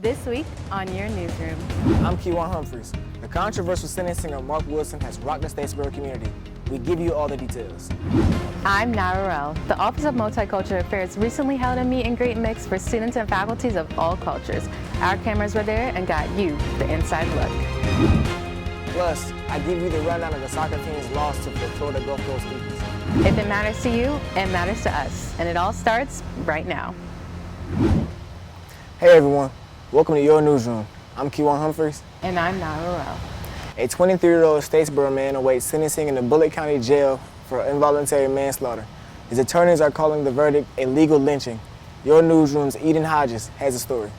This week on your Newsroom. I'm Ke'Juan Humphries. The controversial sentencing of Marc Wilson has rocked the Statesboro community. We give you all the details. I'm Nararel. The Office of Multicultural Affairs recently held a meet and greet mix for students and faculties of all cultures. Our cameras were there and got you the inside look. Plus, I give you the rundown of the soccer team's loss to the Florida Gulf Coast Eagles. If it matters to you, it matters to us. And it all starts right now. Hey everyone, welcome to your Newsroom. I'm Ke'Juan Humphries. And I'm Nararel. A 23-year-old Statesboro man awaits sentencing in the Bullitt County Jail for involuntary manslaughter. His attorneys are calling the verdict a legal lynching. Your Newsroom's Eden Hodges has a story.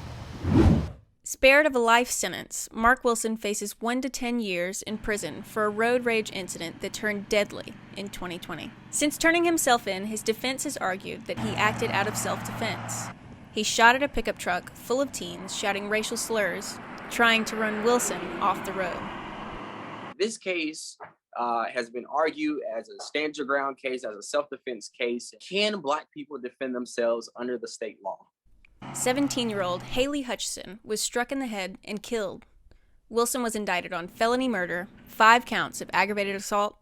Spared of a life sentence, Marc Wilson faces 1 to 10 years in prison for a road rage incident that turned deadly in 2020. Since turning himself in, his defense has argued that he acted out of self-defense. He shot at a pickup truck full of teens shouting racial slurs, trying to run Wilson off the road. This case has been argued as a stand your ground case, as a self-defense case. Can Black people defend themselves under the state law? 17-year-old Haley Hutchison was struck in the head and killed. Wilson was indicted on felony murder, 5 counts of aggravated assault,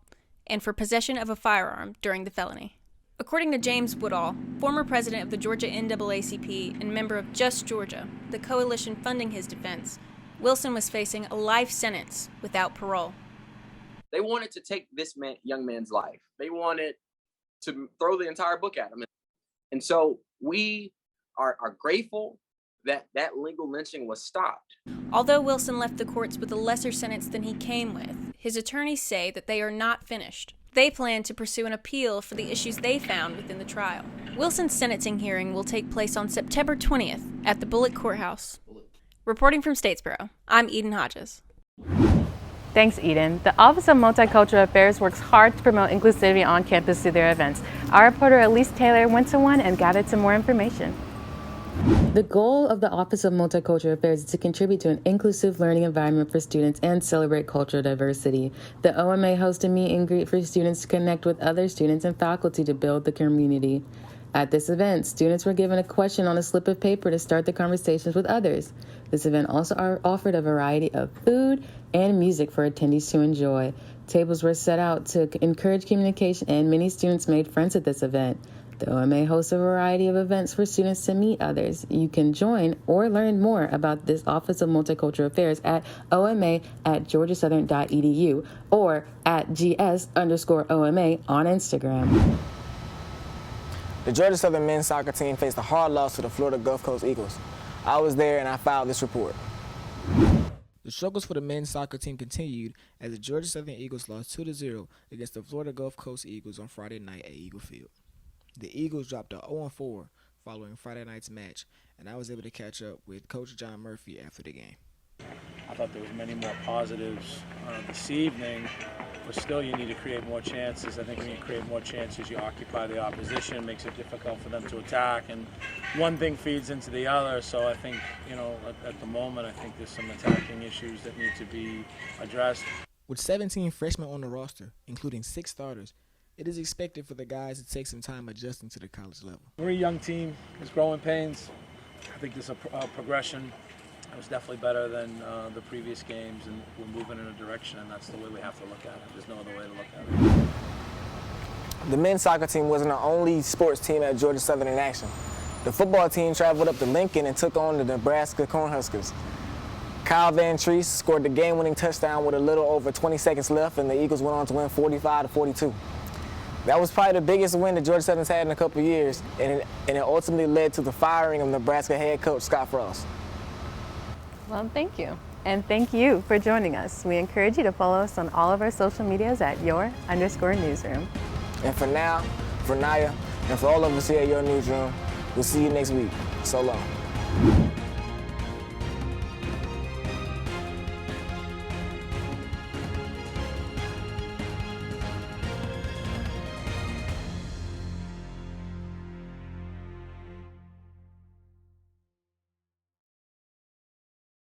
and for possession of a firearm during the felony. According to James Woodall, former president of the Georgia NAACP and member of Just Georgia, the coalition funding his defense, Wilson was facing a life sentence without parole. They wanted to take this young man's life. They wanted to throw the entire book at him. And so we are grateful that that legal lynching was stopped. Although Wilson left the courts with a lesser sentence than he came with, his attorneys say that they are not finished. They plan to pursue an appeal for the issues they found within the trial. Wilson's sentencing hearing will take place on September 20th at the Bullitt Courthouse. Reporting from Statesboro, I'm Eden Hodges. Thanks, Eden. The Office of Multicultural Affairs works hard to promote inclusivity on campus through their events. Our reporter Elise Taylor went to one and gathered some more information. The goal of the Office of Multicultural Affairs is to contribute to an inclusive learning environment for students and celebrate cultural diversity. The OMA hosts a meet and greet for students to connect with other students and faculty to build the community. At this event, students were given a question on a slip of paper to start the conversations with others. This event also offered a variety of food and music for attendees to enjoy. Tables were set out to encourage communication, and many students made friends at this event. The OMA hosts a variety of events for students to meet others. You can join or learn more about this Office of Multicultural Affairs at oma@georgiasouthern.edu or at gs_OMA on Instagram. The Georgia Southern men's soccer team faced a hard loss to the Florida Gulf Coast Eagles. I was there and I filed this report. The struggles for the men's soccer team continued as the Georgia Southern Eagles lost 2-0 against the Florida Gulf Coast Eagles on Friday night at Eagle Field. The Eagles dropped to 0-4 following Friday night's match, and I was able to catch up with Coach John Murphy after the game. I thought there was many more positives this evening, but still you need to create more chances. I think when you create more chances, you occupy the opposition, it makes it difficult for them to attack, and one thing feeds into the other. So I think, at the moment, I think there's some attacking issues that need to be addressed. With 17 freshmen on the roster, including 6 starters, it is expected for the guys to take some time adjusting to the college level. We're a young team. There's growing pains. I think there's a progression. It was definitely better than the previous games, and we're moving in a direction, and that's the way we have to look at it. There's no other way to look at it. The men's soccer team wasn't the only sports team at Georgia Southern in action. The football team traveled up to Lincoln and took on the Nebraska Cornhuskers. Kyle Van Treese scored the game-winning touchdown with a little over 20 seconds left, and the Eagles went on to win 45-42. That was probably the biggest win that Georgia Southern's had in a couple of years, and it ultimately led to the firing of Nebraska head coach Scott Frost. Well, thank you. And thank you for joining us. We encourage you to follow us on all of our social medias at your_newsroom. And for now, for Naya, and for all of us here at Your Newsroom, we'll see you next week. So long.